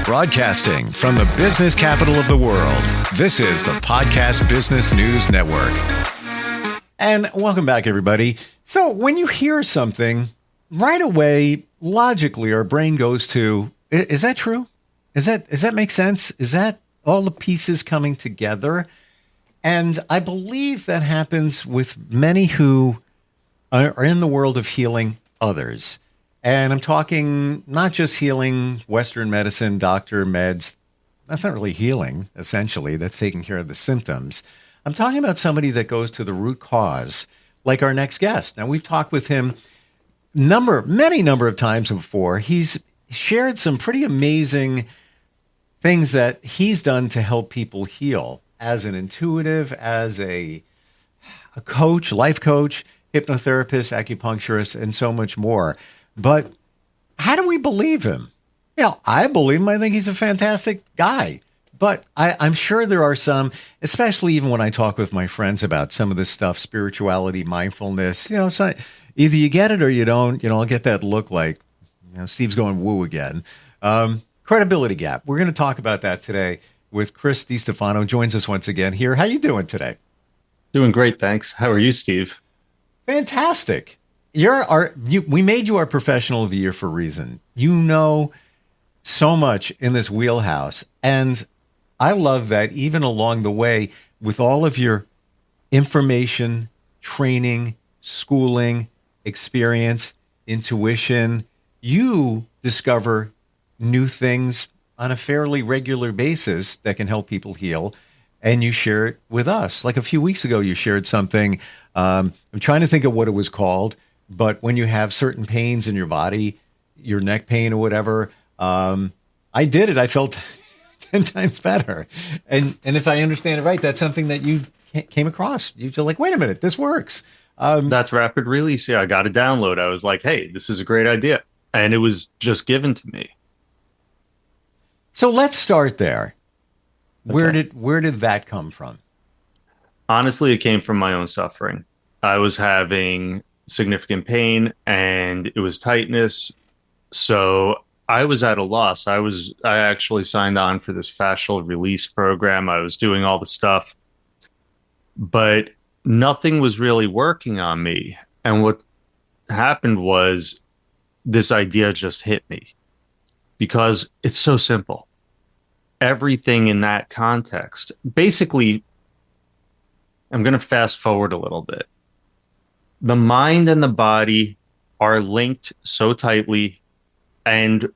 Broadcasting from the business capital of the world, this is the Podcast Business News Network. And welcome back, everybody. So when you hear something, right away, logically, our brain goes to, is that true? Does that make sense? Is that all the pieces coming together? And I believe that happens with many who are in the world of healing others. And I'm talking not just healing, Western medicine, doctor, meds. That's not really healing, essentially. That's taking care of the symptoms. I'm talking about somebody that goes to the root cause, like our next guest. Now, we've talked with him many number of times before. He's shared some pretty amazing things that he's done to help people heal as an intuitive, as a coach, life coach, hypnotherapist, acupuncturist, and so much more. But how do we believe him? I believe him. I think he's a fantastic guy. But I'm sure there are some, especially even when I talk with my friends about some of this stuff, spirituality, mindfulness, so either you get it or you don't. I'll get that look like, Steve's going woo again. Credibility gap. We're going to talk about that today with Chris Distefano. Joins us once again here. How you doing today? Doing great, thanks. How are you, Steve? Fantastic. We made you our professional of the year for a reason. You know so much in this wheelhouse. And I love that even along the way, with all of your information, training, schooling, experience, intuition, you discover new things on a fairly regular basis that can help people heal. And you share it with us. Like a few weeks ago, you shared something. I'm trying to think of what it was called. But when you have certain pains in your body, your neck pain or whatever, I did it. I felt 10 times better. And if I understand it right, that's something that you came across. You feel like, wait a minute, this works. That's rapid release. Yeah, I got a download. I was like, hey, this is a great idea. And it was just given to me. So let's start there. Okay. Where did that come from? Honestly, it came from my own suffering. I was having significant pain and it was tightness. So I was at a loss. I actually signed on for this fascial release program. I was doing all the stuff, but nothing was really working on me. And what happened was this idea just hit me because it's so simple. Everything in that context, basically, I'm going to fast forward a little bit. The mind and the body are linked so tightly, and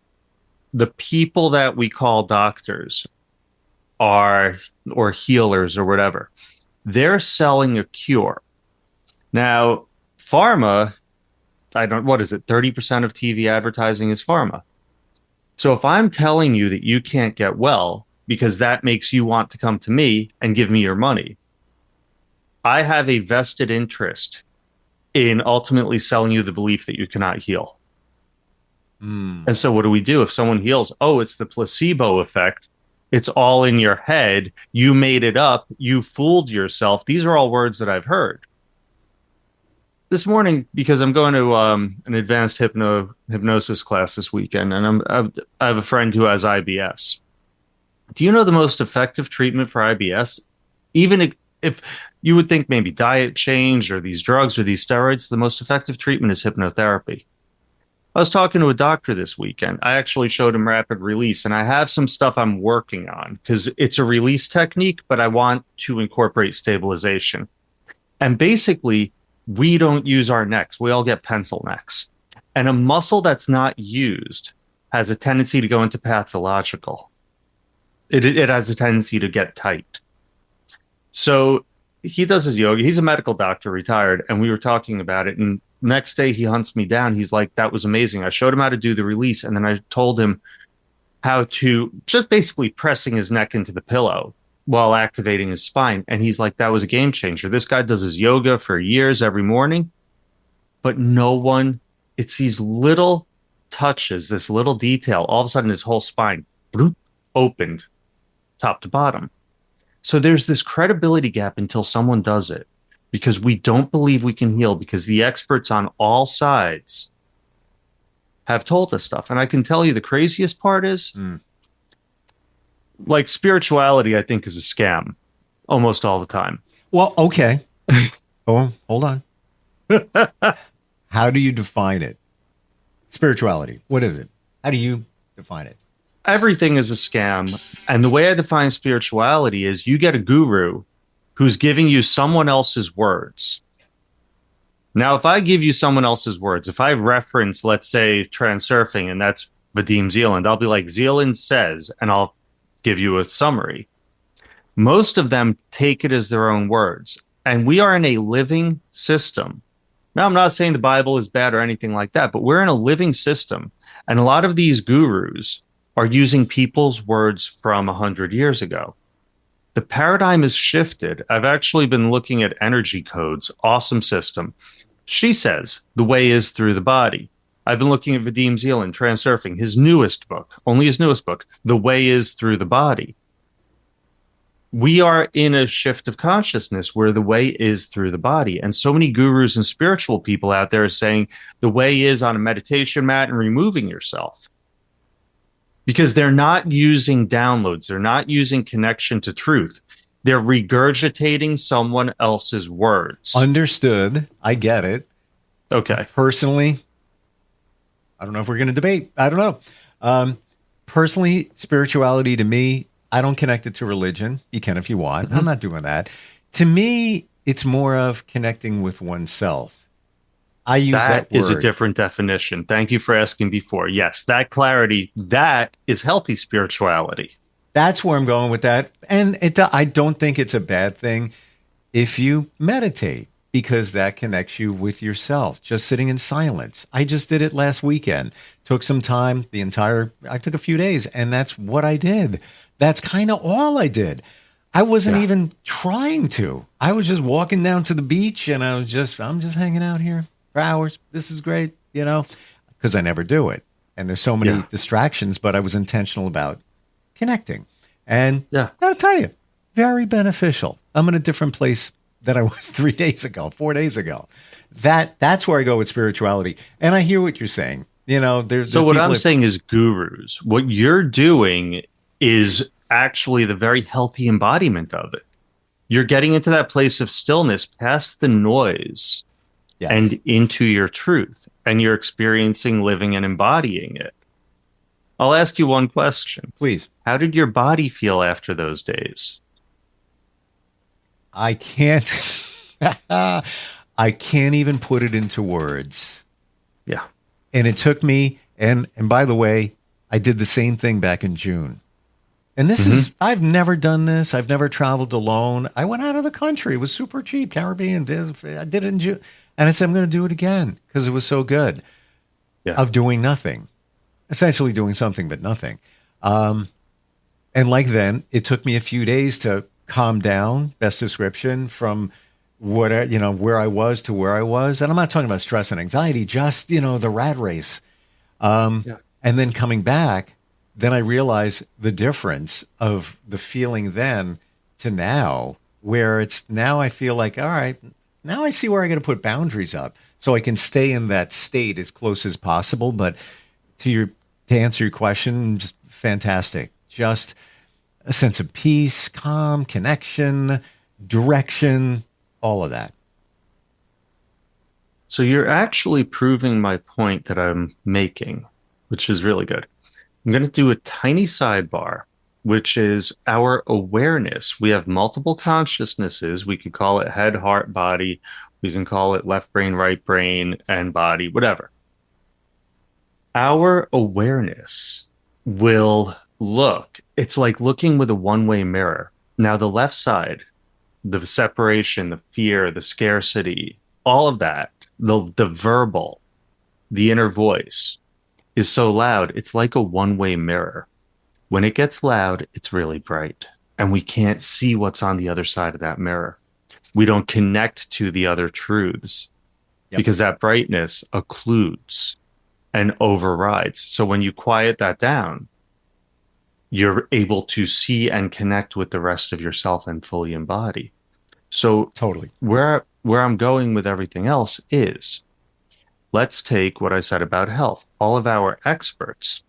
the people that we call doctors or healers or whatever, they're selling a cure. Now, pharma, what is it? 30% of TV advertising is pharma. So if I'm telling you that you can't get well because that makes you want to come to me and give me your money, I have a vested interest in ultimately selling you the belief that you cannot heal. And so what do we do if someone heals? Oh, it's the placebo effect. It's all in your head. You made it up. You fooled yourself. These are all words that I've heard. This morning, because I'm going to an advanced hypnosis class this weekend, and I have a friend who has IBS. Do you know the most effective treatment for IBS? Even if you would think maybe diet change or these drugs or these steroids, the most effective treatment is hypnotherapy. I was talking to a doctor this weekend. I actually showed him rapid release, and I have some stuff I'm working on because it's a release technique, but I want to incorporate stabilization. And basically, we don't use our necks. We all get pencil necks. And a muscle that's not used has a tendency to go into pathological. It has a tendency to get tight. So he does his yoga. He's a medical doctor, retired, and we were talking about it. And next day he hunts me down. He's like, that was amazing. I showed him how to do the release. And then I told him how to just basically pressing his neck into the pillow while activating his spine. And he's like, that was a game changer. This guy does his yoga for years every morning, but it's these little touches, this little detail. All of a sudden his whole spine opened top to bottom. So there's this credibility gap until someone does it, because we don't believe we can heal, because the experts on all sides have told us stuff. And I can tell you the craziest part is Like spirituality, I think is a scam almost all the time. Well, okay. Oh, hold on. How do you define it? Spirituality. What is it? How do you define it? Everything is a scam. And the way I define spirituality is you get a guru who's giving you someone else's words. Now, if I give you someone else's words, if I reference, let's say, transurfing, and that's Vadim Zealand, I'll be like, Zealand says, and I'll give you a summary. Most of them take it as their own words. And we are in a living system. Now, I'm not saying the Bible is bad or anything like that, but we're in a living system. And a lot of these gurus are using people's words from 100 years ago. The paradigm has shifted. I've actually been looking at energy codes, awesome system. She says the way is through the body. I've been looking at Vadim Zealand, Transurfing, his newest book, only his newest book, The Way is Through the Body. We are in a shift of consciousness where the way is through the body. And so many gurus and spiritual people out there are saying the way is on a meditation mat and removing yourself. Because they're not using downloads. They're not using connection to truth. They're regurgitating someone else's words. Understood. I get it. Okay. Personally, I don't know if we're going to debate. I don't know. Personally, spirituality to me, I don't connect it to religion. You can if you want. Mm-hmm. I'm not doing that. To me, it's more of connecting with oneself. I use that word. Is a different definition. Thank you for asking before. Yes, that clarity, that is healthy spirituality. That's where I'm going with that. And I don't think it's a bad thing if you meditate, because that connects you with yourself, just sitting in silence. I just did it last weekend. Took some time, I took a few days, and that's what I did. That's kind of all I did. I wasn't even trying to. I was just walking down to the beach, and I'm just hanging out here for hours. This is great, because I never do it. And there's so many distractions, but I was intentional about connecting. And I gotta tell you, very beneficial. I'm in a different place than I was 4 days ago. That's where I go with spirituality. And I hear what you're saying. There's what I'm saying is gurus. What you're doing is actually the very healthy embodiment of it. You're getting into that place of stillness, past the noise, and into your truth. And you're experiencing, living, and embodying it. I'll ask you one question. Please. How did your body feel after those days? I can't even put it into words. Yeah. And it took me, and by the way, I did the same thing back in June. And this is, I've never done this. I've never traveled alone. I went out of the country. It was super cheap, Caribbean. I did it in June. And I said, I'm going to do it again because it was so good. Of doing nothing. Essentially doing something, but nothing. And like then, it took me a few days to calm down, best description, from where I was to where I was. And I'm not talking about stress and anxiety, just, the rat race. And then coming back, then I realized the difference of the feeling then to now, where now I feel like, all right, now I see where I got to put boundaries up so I can stay in that state as close as possible. But to answer your question, just fantastic. Just a sense of peace, calm, connection, direction, all of that. So you're actually proving my point that I'm making, which is really good. I'm going to do a tiny sidebar, which is our awareness. We have multiple consciousnesses. We could call it head, heart, body. We can call it left brain, right brain, and body, whatever. Our awareness will it's like looking with a one-way mirror. Now, the left side, the separation, the fear, the scarcity, all of that, the verbal, the inner voice is so loud. It's like a one-way mirror. When it gets loud, it's really bright, and we can't see what's on the other side of that mirror. We don't connect to the other truths because that brightness occludes and overrides. So when you quiet that down, you're able to see and connect with the rest of yourself and fully embody. So totally where I'm going with everything else is, let's take what I said about health. All of our experts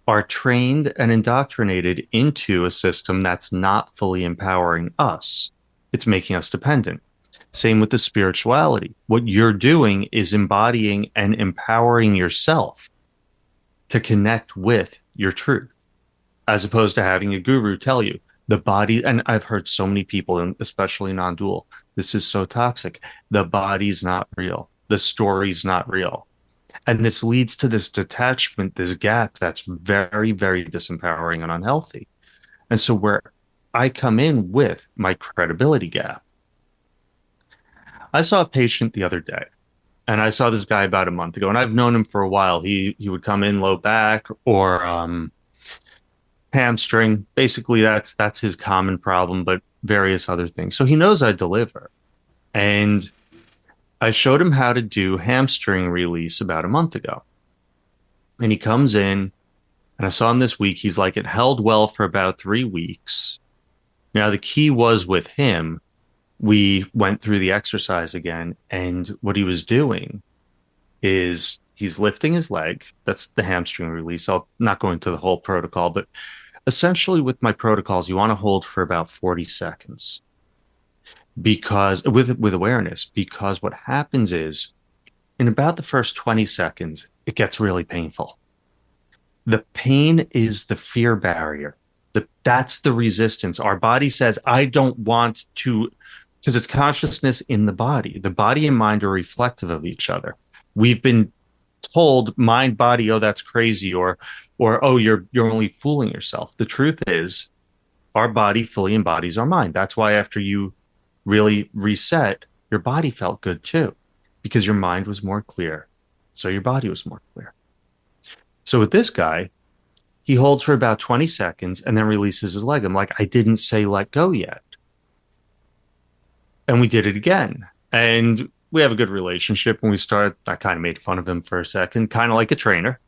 are trained and indoctrinated into a system that's not fully empowering us. It's making us dependent. Same with the spirituality. What you're doing is embodying and empowering yourself to connect with your truth, as opposed to having a guru tell you the body. And I've heard so many people, and especially non-dual, this is so toxic. The body's not real. The story's not real. And this leads to this detachment, this gap that's very, very disempowering and unhealthy. And so where I come in with my credibility gap, I saw a patient the other day, and I saw this guy about a month ago, and I've known him for a while. He would come in low back or hamstring. Basically, that's his common problem, but various other things. So he knows I deliver. And I showed him how to do hamstring release about a month ago. And he comes in, and I saw him this week. He's like, it held well for about 3 weeks. Now, the key was with him, we went through the exercise again, and what he was doing is he's lifting his leg. That's the hamstring release. I'll not go into the whole protocol, but essentially with my protocols, you want to hold for about 40 seconds because with awareness, because what happens is in about the first 20 seconds, it gets really painful. The pain is the fear barrier. That's the resistance. Our body says, I don't want to, because it's consciousness in the body. The body and mind are reflective of each other. We've been told mind, body, oh, that's crazy, or oh, you're only fooling yourself. The truth is our body fully embodies our mind. That's why after you really reset, your body felt good too, because your mind was more clear. So your body was more clear. So with this guy, he holds for about 20 seconds and then releases his leg. I'm like, I didn't say let go yet. And we did it again. And we have a good relationship. When we started, I kind of made fun of him for a second, kind of like a trainer.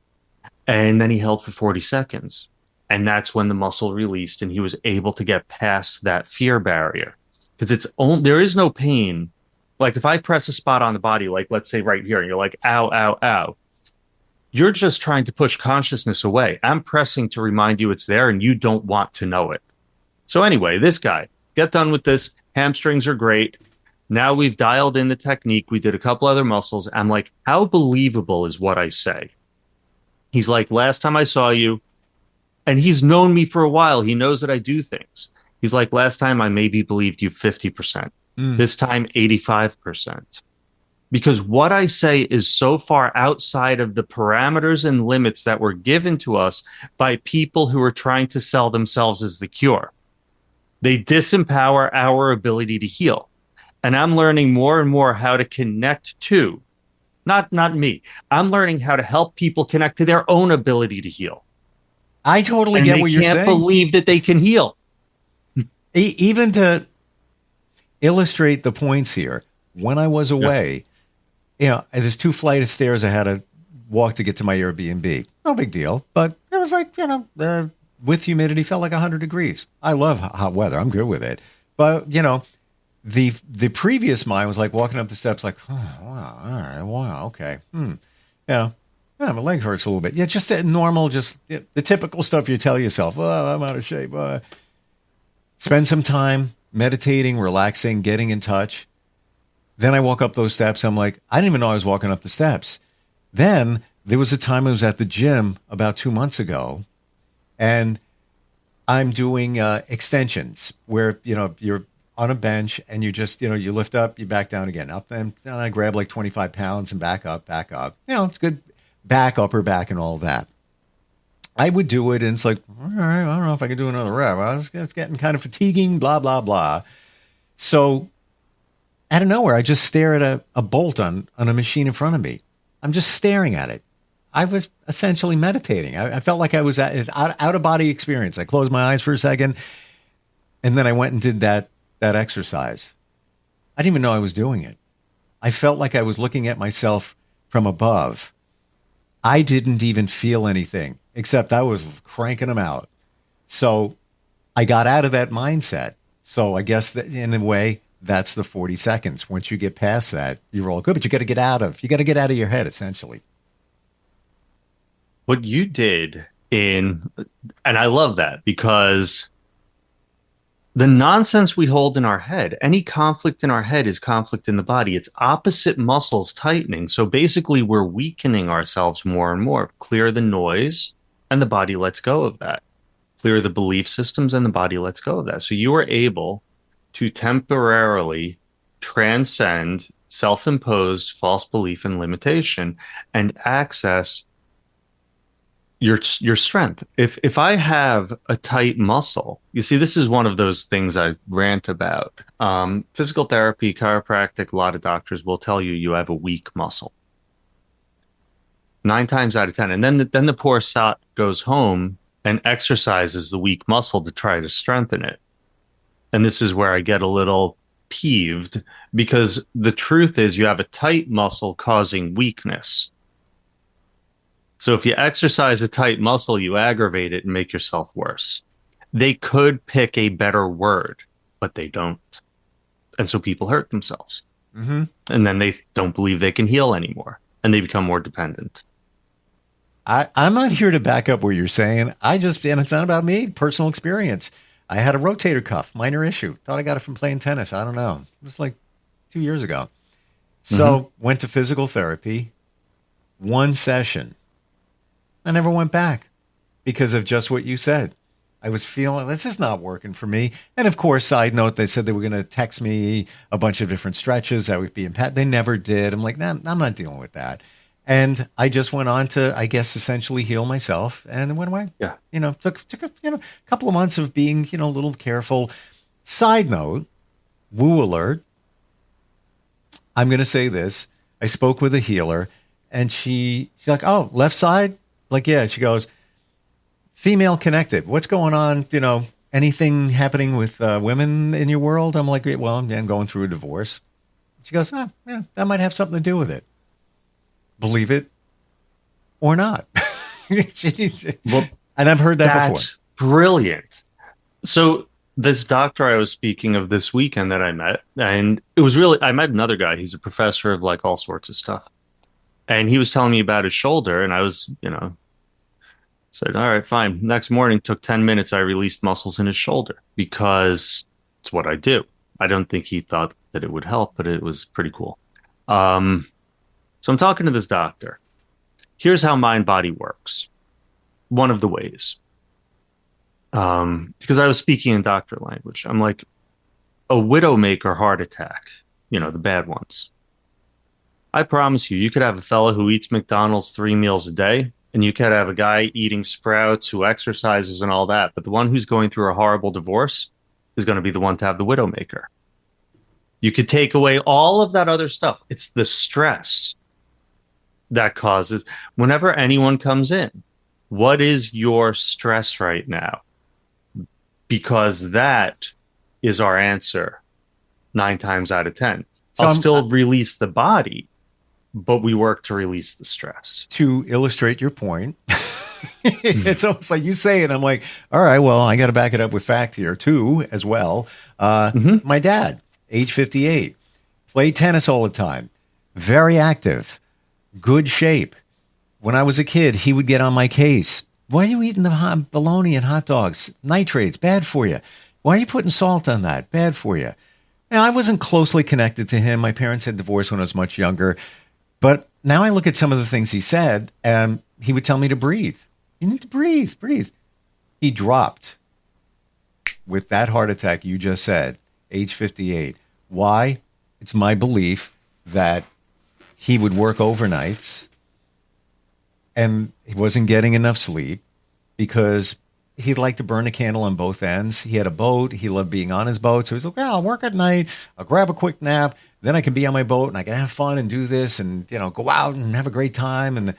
And then he held for 40 seconds. And that's when the muscle released and he was able to get past that fear barrier. Because there is no pain. Like if I press a spot on the body, like let's say right here, and you're like, ow, ow, ow. You're just trying to push consciousness away. I'm pressing to remind you it's there and you don't want to know it. So anyway, this guy, get done with this. Hamstrings are great. Now we've dialed in the technique. We did a couple other muscles. I'm like, how believable is what I say? He's like, last time I saw you, and he's known me for a while. He knows that I do things. He's like, last time I maybe believed you 50%. This time, 85%. Because what I say is so far outside of the parameters and limits that were given to us by people who are trying to sell themselves as the cure. They disempower our ability to heal. And I'm learning more and more how to connect to, not me. I'm learning how to help people connect to their own ability to heal. I totally get what you're saying. They can't believe that they can heal. Even to illustrate the points here, when I was away, there's 2 flights of stairs I had to walk to get to my Airbnb. No big deal, but it was like, with humidity, felt like 100 degrees. I love hot weather. I'm good with it. But, the previous mind was like walking up the steps like, oh, wow, all right, wow, okay. Yeah, my leg hurts a little bit. Yeah, just normal, the typical stuff you tell yourself. Oh, I'm out of shape. Spend some time meditating, relaxing, getting in touch. Then I walk up those steps. I'm like, I didn't even know I was walking up the steps. Then there was a time I was at the gym about 2 months ago, and I'm doing extensions where, you're on a bench and you just, you lift up, you back down again, up and I grab like 25 pounds and back up. It's good back, upper back and all that. I would do it and it's like, all right, I don't know if I can do another rep. It's getting kind of fatiguing, blah, blah, blah. So out of nowhere, I just stare at a bolt on a machine in front of me. I'm just staring at it. I was essentially meditating. I felt like I was at an out-of-body experience. I closed my eyes for a second, and then I went and did that exercise. I didn't even know I was doing it. I felt like I was looking at myself from above. I didn't even feel anything, except I was cranking them out. So I got out of that mindset. So I guess that in a way, that's the 40 seconds. Once you get past that, you're all good, but you got to get out of your head, essentially. What you did in, and I love that because the nonsense we hold in our head, any conflict in our head is conflict in the body. It's opposite muscles tightening. So basically, we're weakening ourselves more and more. Clear the noise, and the body lets go of that. Clear the belief systems, and the body lets go of that. So you are able to temporarily transcend self-imposed false belief and limitation and access your strength. If I have a tight muscle, you see, this is one of those things I rant about. Physical therapy, chiropractic, a lot of doctors will tell you you have a weak muscle. 9 times out of 10. And then the poor sot goes home and exercises the weak muscle to try to strengthen it. And this is where I get a little peeved, because the truth is you have a tight muscle causing weakness. So if you exercise a tight muscle, you aggravate it and make yourself worse. They could pick a better word, but they don't. And so people hurt themselves. Mm-hmm. And then they don't believe they can heal anymore, and they become more dependent. I'm not here to back up what you're saying. And it's not about me, personal experience. I had a rotator cuff, minor issue. Thought I got it from playing tennis. I don't know. It was like 2 years ago. So went to physical therapy, 1 session. I never went back because of just what you said. I was feeling this is not working for me. And of course, side note, they said they were going to text me a bunch of different stretches that would be impact. They never did. I'm like, nah, I'm not dealing with that. And I just went on to, I guess, essentially heal myself, and it went away. Yeah. Took a couple of months of being, a little careful. Side note, woo alert. I'm going to say this. I spoke with a healer, and she's like, oh, left side? Like, yeah. She goes, female connected. What's going on? Anything happening with women in your world? I'm like, well, I'm going through a divorce. She goes, oh, yeah, that might have something to do with it. Believe it or not. Well, and I've heard that before. That's brilliant. So this doctor I was speaking of this weekend that I met, and it was really, I met another guy. He's a professor of like all sorts of stuff. And he was telling me about his shoulder, and I was, said, all right, fine. Next morning, took 10 minutes. I released muscles in his shoulder because it's what I do. I don't think he thought that it would help, but it was pretty cool. So I'm talking to this doctor. Here's how mind-body works. One of the ways. Because I was speaking in doctor language. I'm like, a widowmaker heart attack, the bad ones. I promise you could have a fella who eats McDonald's 3 meals a day, and you could have a guy eating sprouts who exercises and all that. But the one who's going through a horrible divorce is going to be the one to have the widowmaker. You could take away all of that other stuff. It's the stress that causes, whenever anyone comes in, what is your stress right now? Because that is our answer 9 times out of 10. So I'll still release the body, but we work to release the stress. To illustrate your point, it's almost like you say it. I'm like, all right, well, I got to back it up with fact here too, as well. My dad, age 58, played tennis all the time, very active. Good shape. When I was a kid, he would get on my case. Why are you eating the bologna and hot dogs? Nitrates, bad for you. Why are you putting salt on that? Bad for you. Now, I wasn't closely connected to him. My parents had divorced when I was much younger. But now I look at some of the things he said, and he would tell me to breathe. You need to breathe. He dropped with that heart attack you just said, age 58. Why? It's my belief that he would work overnights and he wasn't getting enough sleep because he'd like to burn a candle on both ends. He had a boat. He loved being on his boat. So he's like, well, I'll work at night. I'll grab a quick nap. Then I can be on my boat and I can have fun and do this and, go out and have a great time. And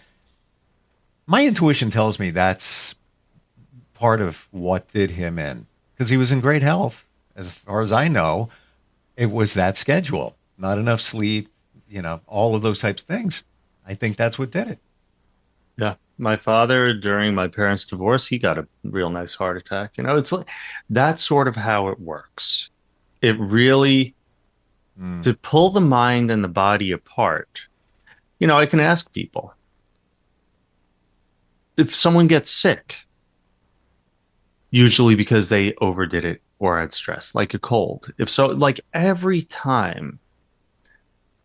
my intuition tells me that's part of what did him in, because he was in great health. As far as I know, it was that schedule, not enough sleep, all of those types of things. I think that's what did it. Yeah. My father, during my parents' divorce, he got a real nice heart attack. It's like that's sort of how it works. It really, to pull the mind and the body apart, I can ask people, if someone gets sick, usually because they overdid it or had stress, like a cold. If so, like every time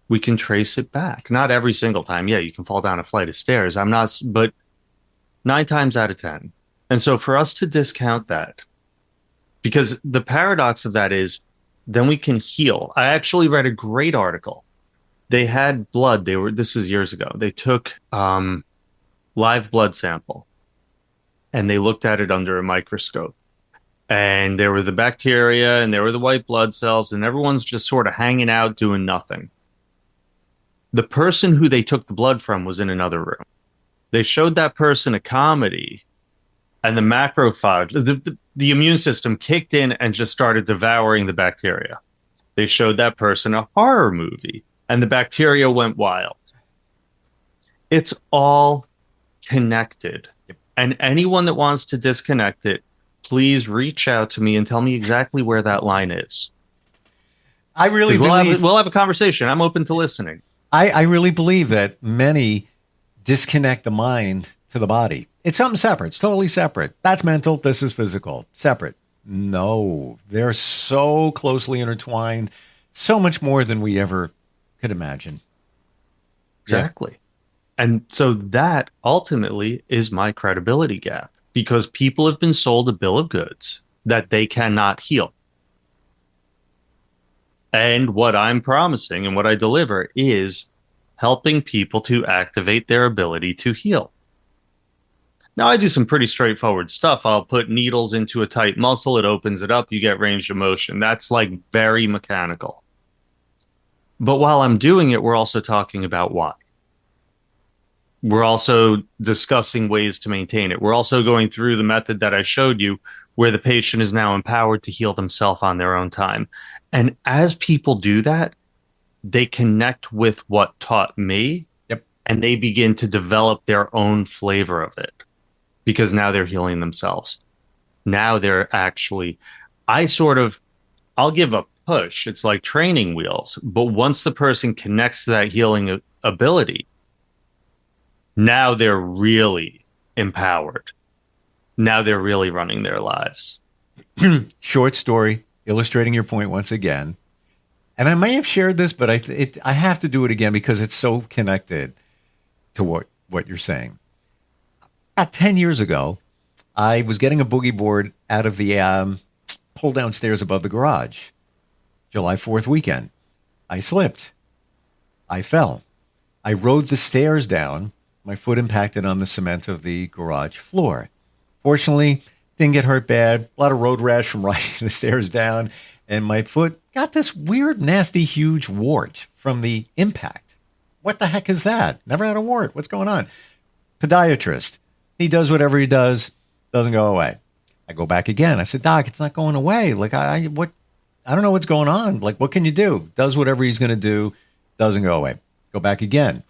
we can trace it back. Not every single time. Yeah, you can fall down a flight of stairs. I'm not, but 9 times out of 10. And so for us to discount that, because the paradox of that is then we can heal. I actually read a great article. They had blood. This is years ago. They took live blood sample and they looked at it under a microscope. And there were the bacteria and there were the white blood cells, and everyone's just sort of hanging out doing nothing. The person who they took the blood from was in another room. They showed that person a comedy, and the macrophage, the immune system kicked in and just started devouring the bacteria. They showed that person a horror movie, and the bacteria went wild. It's all connected. And anyone that wants to disconnect it, please reach out to me and tell me exactly where that line is. I really believe we'll have a conversation. I'm open to listening. I really believe that many disconnect the mind to the body. It's something separate. It's totally separate. That's mental. This is physical. Separate. No, they're so closely intertwined, so much more than we ever could imagine. Exactly. Yeah. And so that ultimately is my credibility gap, because people have been sold a bill of goods that they cannot heal. And what I'm promising and what I deliver is helping people to activate their ability to heal. Now, I do some pretty straightforward stuff. I'll put needles into a tight muscle. It opens it up. You get range of motion. That's like very mechanical. But while I'm doing it, we're also talking about why. We're also discussing ways to maintain it. We're also going through the method that I showed you, where the patient is now empowered to heal themselves on their own time. And as people do that, they connect with what taught me, and they begin to develop their own flavor of it, because now they're healing themselves. Now they're actually, I'll give a push. It's like training wheels. But once the person connects to that healing ability, now they're really empowered. Now they're really running their lives. Short story, illustrating your point once again. And I may have shared this, but I have to do it again because it's so connected to what you're saying. About 10 years ago, I was getting a boogie board out of the pull down stairs above the garage. July 4th weekend. I slipped. I fell. I rode the stairs down. My foot impacted on the cement of the garage floor. Fortunately, didn't get hurt bad. A lot of road rash from riding the stairs down. And my foot got this weird, nasty, huge wart from the impact. What the heck is that? Never had a wart. What's going on? Podiatrist. He does whatever he does. Doesn't go away. I go back again. I said, Doc, it's not going away. Like, I don't know what's going on. Like, what can you do? Does whatever he's going to do. Doesn't go away. Go back again.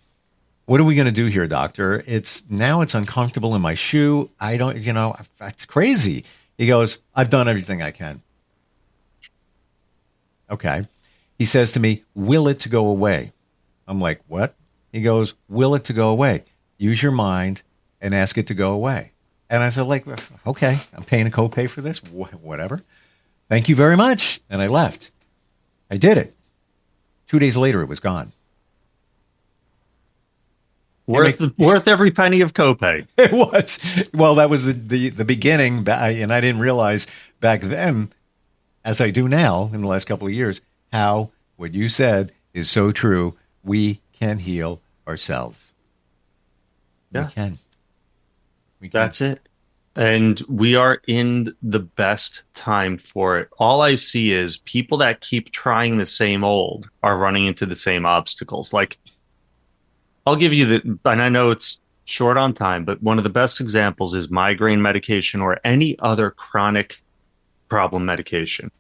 What are we going to do here, doctor? It's uncomfortable in my shoe. I don't, it's crazy. He goes, I've done everything I can. Okay. He says to me, will it to go away? I'm like, what? He goes, will it to go away? Use your mind and ask it to go away. And I said, like, okay, I'm paying a copay for this, whatever. Thank you very much. And I left. I did it. 2 days later, it was gone. Worth every penny of copay. It was. Well, that was the beginning, and I didn't realize back then, as I do now in the last couple of years, how what you said is so true. We can heal ourselves. Yeah. We can. That's it. And we are in the best time for it. All I see is people that keep trying the same old are running into the same obstacles. Like, I'll give you and I know it's short on time, but one of the best examples is migraine medication or any other chronic problem medication.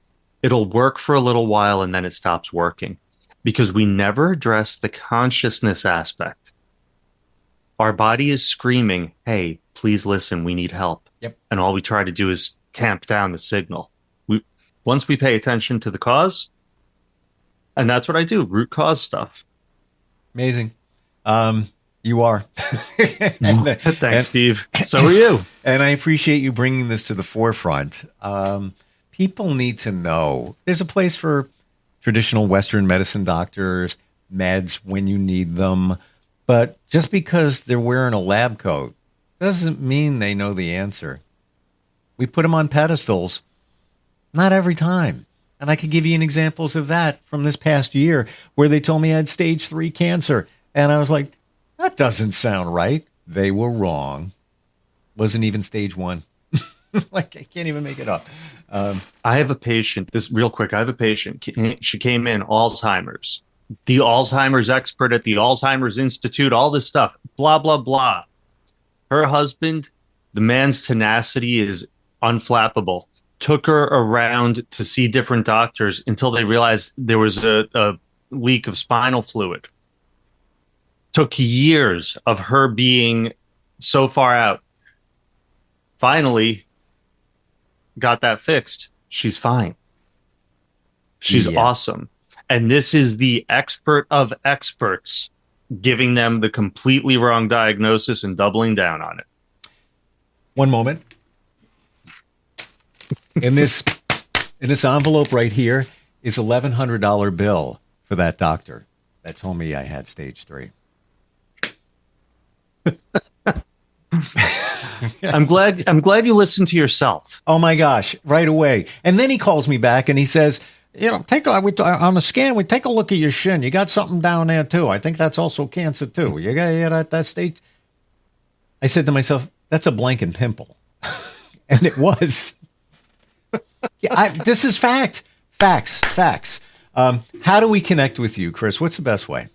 It'll work for a little while and then it stops working because we never address the consciousness aspect. Our body is screaming, hey, please listen, we need help. Yep. And all we try to do is tamp down the signal. Once we pay attention to the cause, and that's what I do, root cause stuff. Amazing. You are. Thanks, Steve. So are you. And I appreciate you bringing this to the forefront. People need to know there's a place for traditional Western medicine doctors, meds when you need them. But just because they're wearing a lab coat doesn't mean they know the answer. We put them on pedestals. Not every time. And I could give you examples of that from this past year where they told me I had stage 3 cancer. And I was like, that doesn't sound right. They were wrong. Wasn't even stage 1. Like, I can't even make it up. I have a patient, this real quick. I have a patient. She came in Alzheimer's, the Alzheimer's expert at the Alzheimer's Institute, all this stuff, blah, blah, blah. Her husband, the man's tenacity is unflappable. Took her around to see different doctors until they realized there was a leak of spinal fluid. Took years of her being so far out. Finally, got that fixed. She's fine. She's awesome. And this is the expert of experts giving them the completely wrong diagnosis and doubling down on it. One moment. In this envelope right here is $1,100 bill for that doctor that told me I had stage 3. I'm glad you listened to yourself. Oh my gosh, right away. And then he calls me back and he says, on the scan, we take a look at your shin. You got something down there too. I think that's also cancer too. You got at that stage. I said to myself, that's a blanket pimple. And it was. This is fact. Facts. How do we connect with you, Chris? What's the best way?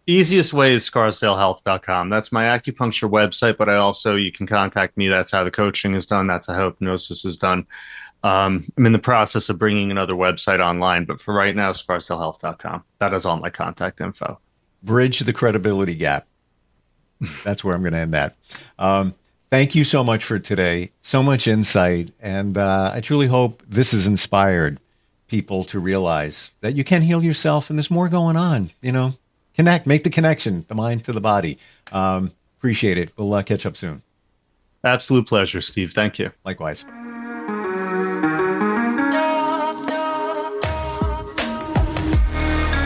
Easiest way is scarsdalehealth.com. That's my acupuncture website, but you can contact me. That's how the coaching is done. That's how hypnosis is done. I'm in the process of bringing another website online, but for right now, scarsdalehealth.com. That is all my contact info. Bridge the credibility gap. That's where I'm going to end that. Thank you so much for today. So much insight. And I truly hope this has inspired people to realize that you can heal yourself and there's more going on, Make the connection, the mind to the body. Appreciate it. We'll catch up soon. Absolute pleasure, Steve. Thank you. Likewise.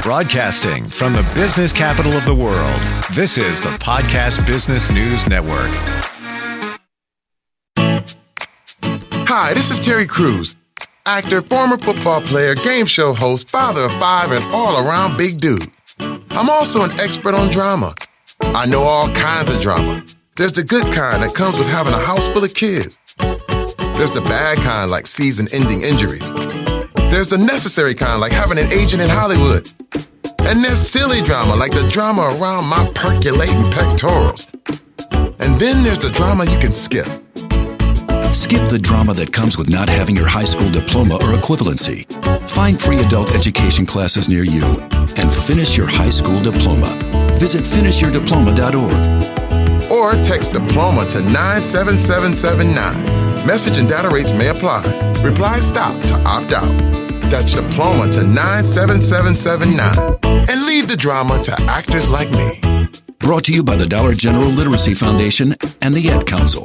Broadcasting from the business capital of the world, this is the Podcast Business News Network. Hi, this is Terry Crews, actor, former football player, game show host, father of 5, and all-around big dude. I'm also an expert on drama. I know all kinds of drama. There's the good kind that comes with having a house full of kids. There's the bad kind like season-ending injuries. There's the necessary kind like having an agent in Hollywood. And there's silly drama like the drama around my percolating pectorals. And then there's the drama you can skip. Skip the drama that comes with not having your high school diploma or equivalency. Find free adult education classes near you and finish your high school diploma. Visit finishyourdiploma.org. Or text diploma to 97779. Message and data rates may apply. Reply stop to opt out. That's diploma to 97779. And leave the drama to actors like me. Brought to you by the Dollar General Literacy Foundation and the Ad Council.